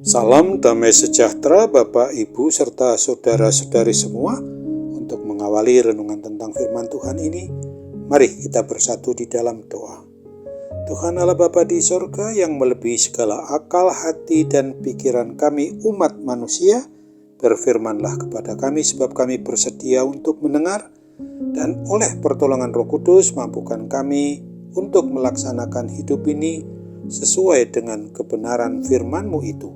Salam damai sejahtera Bapak, Ibu, serta saudara-saudari semua. Untuk mengawali renungan tentang firman Tuhan ini, mari kita bersatu di dalam doa. Tuhan Allah Bapa di sorga yang melebihi segala akal, hati, dan pikiran kami umat manusia, berfirmanlah kepada kami sebab kami bersedia untuk mendengar, dan oleh pertolongan Roh Kudus mampukan kami untuk melaksanakan hidup ini sesuai dengan kebenaran firman-Mu itu.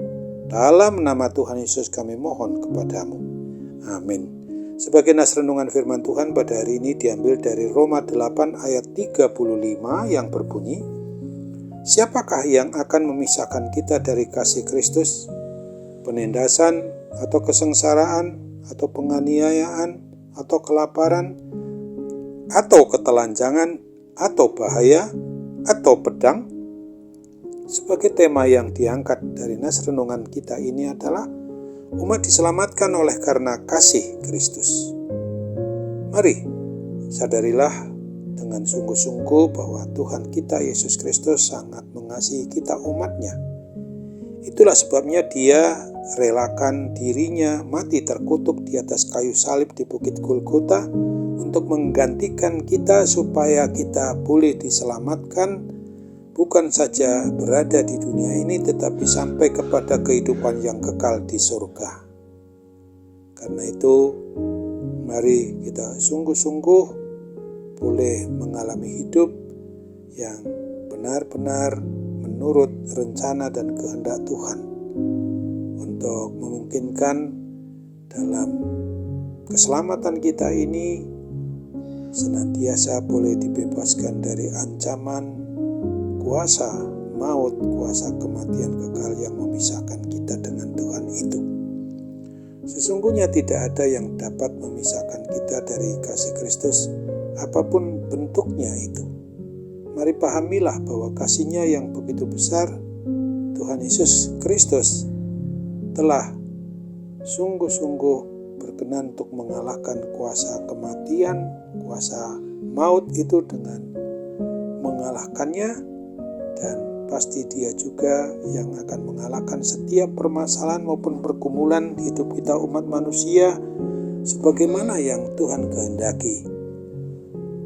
Dalam nama Tuhan Yesus kami mohon kepadamu. Amin. Sebagai nas renungan firman Tuhan pada hari ini diambil dari Roma 8 ayat 35 yang berbunyi, siapakah yang akan memisahkan kita dari kasih Kristus? Penindasan atau kesengsaraan atau penganiayaan atau kelaparan atau ketelanjangan atau bahaya atau pedang? Sebagai tema yang diangkat dari nas renungan kita ini adalah umat diselamatkan oleh karena kasih Kristus. Mari sadarilah dengan sungguh-sungguh bahwa Tuhan kita Yesus Kristus sangat mengasihi kita umatnya. Itulah sebabnya Dia relakan dirinya mati terkutuk di atas kayu salib di Bukit Golgota untuk menggantikan kita supaya kita boleh diselamatkan, bukan saja berada di dunia ini, tetapi sampai kepada kehidupan yang kekal di surga. Karena itu, mari kita sungguh-sungguh boleh mengalami hidup yang benar-benar menurut rencana dan kehendak Tuhan, untuk memungkinkan dalam keselamatan kita ini senantiasa boleh dibebaskan dari ancaman kuasa maut, kuasa kematian kekal yang memisahkan kita dengan Tuhan itu. Sesungguhnya tidak ada yang dapat memisahkan kita dari kasih Kristus, apapun bentuknya itu. Mari pahamilah bahwa kasih-Nya yang begitu besar, Tuhan Yesus Kristus telah sungguh-sungguh berkenan untuk mengalahkan kuasa kematian, kuasa maut itu dengan mengalahkannya. Dan pasti Dia juga yang akan mengalahkan setiap permasalahan maupun pergumulan hidup kita umat manusia sebagaimana yang Tuhan kehendaki.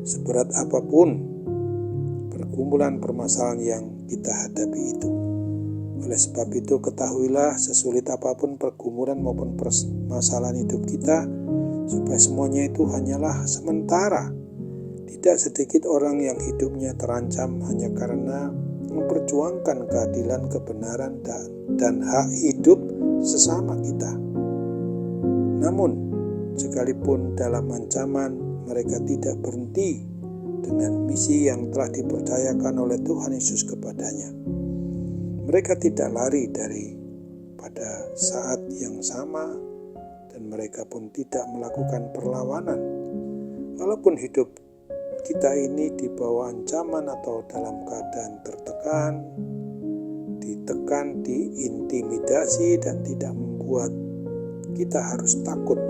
Seberat apapun pergumulan permasalahan yang kita hadapi itu. Oleh sebab itu ketahuilah, sesulit apapun pergumulan maupun permasalahan hidup kita, supaya semuanya itu hanyalah sementara. Tidak sedikit orang yang hidupnya terancam hanya karena memperjuangkan keadilan, kebenaran, dan hak hidup sesama kita. Namun, sekalipun dalam ancaman, mereka tidak berhenti dengan misi yang telah dipercayakan oleh Tuhan Yesus kepadanya. Mereka tidak lari pada saat yang sama, dan mereka pun tidak melakukan perlawanan. Walaupun hidup kita ini di bawah ancaman atau dalam keadaan tertekan, ditekan, diintimidasi, dan tidak membuat kita harus takut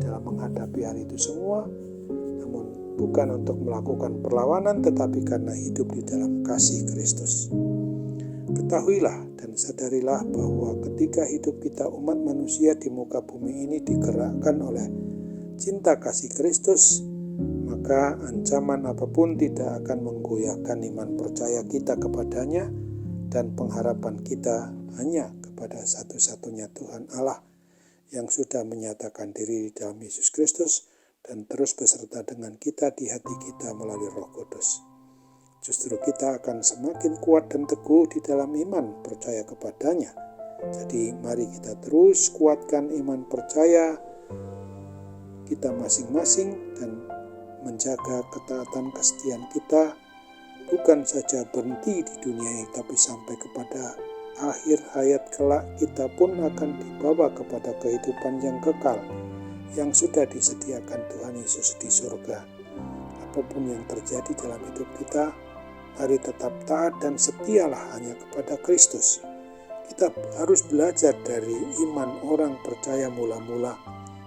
dalam menghadapi hal itu semua, namun bukan untuk melakukan perlawanan, tetapi karena hidup di dalam kasih Kristus. Ketahuilah dan sadarilah bahwa ketika hidup kita umat manusia di muka bumi ini digerakkan oleh cinta kasih Kristus, maka ancaman apapun tidak akan menggoyahkan iman percaya kita kepadanya dan pengharapan kita hanya kepada satu-satunya Tuhan Allah yang sudah menyatakan diri di dalam Yesus Kristus dan terus beserta dengan kita di hati kita melalui Roh Kudus. Justru kita akan semakin kuat dan teguh di dalam iman percaya kepadanya. Jadi mari kita terus kuatkan iman percaya kita masing-masing dan menjaga ketaatan kesetiaan kita, bukan saja berhenti di dunia ini, tapi sampai kepada akhir hayat kelak kita pun akan dibawa kepada kehidupan yang kekal yang sudah disediakan Tuhan Yesus di surga. Apapun yang terjadi dalam hidup kita, mari tetap taat dan setialah hanya kepada Kristus. Kita harus belajar dari iman orang percaya mula-mula,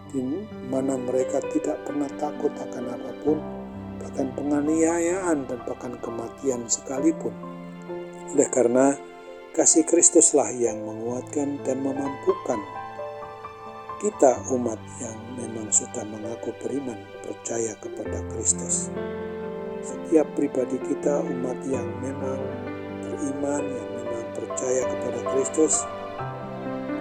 di mana mereka tidak pernah takut akan apapun, bahkan penganiayaan dan bahkan kematian sekalipun. Oleh karena Kasih Kristuslah yang menguatkan dan memampukan kita umat yang memang sudah mengaku beriman percaya kepada Kristus. Setiap pribadi kita umat yang memang beriman, yang memang percaya kepada Kristus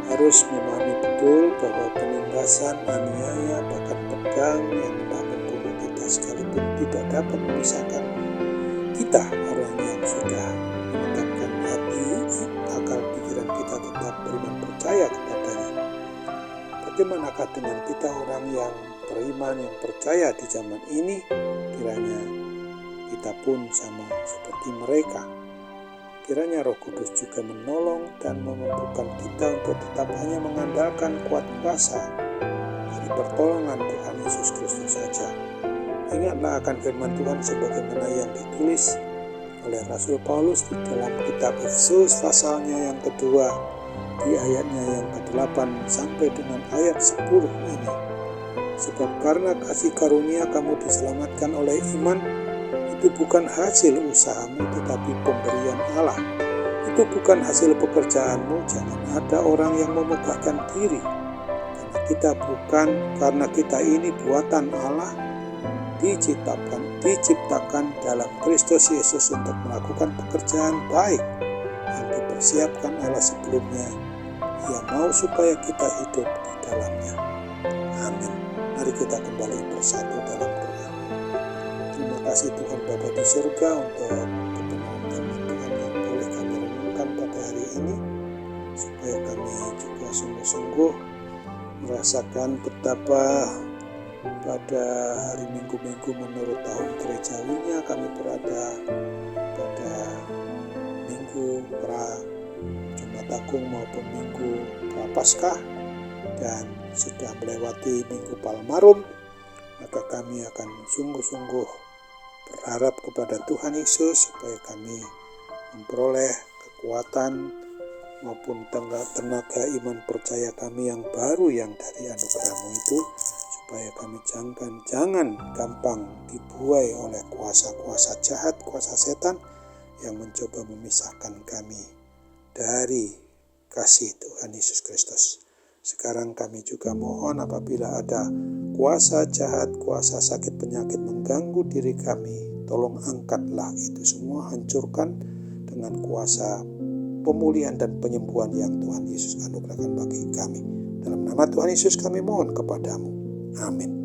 harus memahami betul bahwa penindasan, aniaya, bahkan pedang yang hendak membunuh kita sekalipun tidak dapat memisahkan kita orang yang sudah menetapkan hati, akal pikiran kita tetap beriman percaya kepadanya. Bagaimanakah dengan kita orang yang beriman, yang percaya di zaman ini? Kiranya kita pun sama seperti mereka. Kiranya Roh Kudus juga menolong dan memampukan kita untuk tetap hanya mengandalkan kuat kuasa dari pertolongan Tuhan Yesus Kristus saja. Ingatlah akan firman Tuhan sebagaimana yang ditulis oleh Rasul Paulus di dalam kitab Efesus pasalnya yang kedua, di ayatnya yang ke-8 sampai dengan ayat 10 ini. Sebab karena kasih karunia kamu diselamatkan oleh iman, itu bukan hasil usahamu tetapi pemberian Allah. Itu bukan hasil pekerjaanmu, jangan ada orang yang memegahkan diri. Karena kita ini buatan Allah, diciptakan dalam Kristus Yesus untuk melakukan pekerjaan baik yang dipersiapkan Allah sebelumnya. Ia mau supaya kita hidup di dalamnya. Amin. Mari kita kembali bersatu dalam doa. Terima kasih Tuhan Bapa di surga untuk kebenaran firman Tuhan yang boleh kami renungkan pada hari ini, supaya kami juga sungguh-sungguh merasakan betapa pada hari minggu-minggu menurut tahun gerejawinya kami berada pada minggu pra Jumat Agung maupun minggu pra Paskah dan sudah melewati minggu Palmarum, maka kami akan sungguh-sungguh berharap kepada Tuhan Yesus supaya kami memperoleh kekuatan maupun tenaga iman percaya kami yang baru yang dari anugerah-Mu itu, supaya kami jangan gampang dibuai oleh kuasa-kuasa jahat, kuasa setan yang mencoba memisahkan kami dari kasih Tuhan Yesus Kristus. Sekarang kami juga mohon apabila ada kuasa jahat, kuasa sakit penyakit mengganggu diri kami, tolong angkatlah itu semua, hancurkan dengan kuasa pemulihan dan penyembuhan yang Tuhan Yesus anugerahkan bagi kami. Dalam nama Tuhan Yesus kami mohon kepadamu. Amin.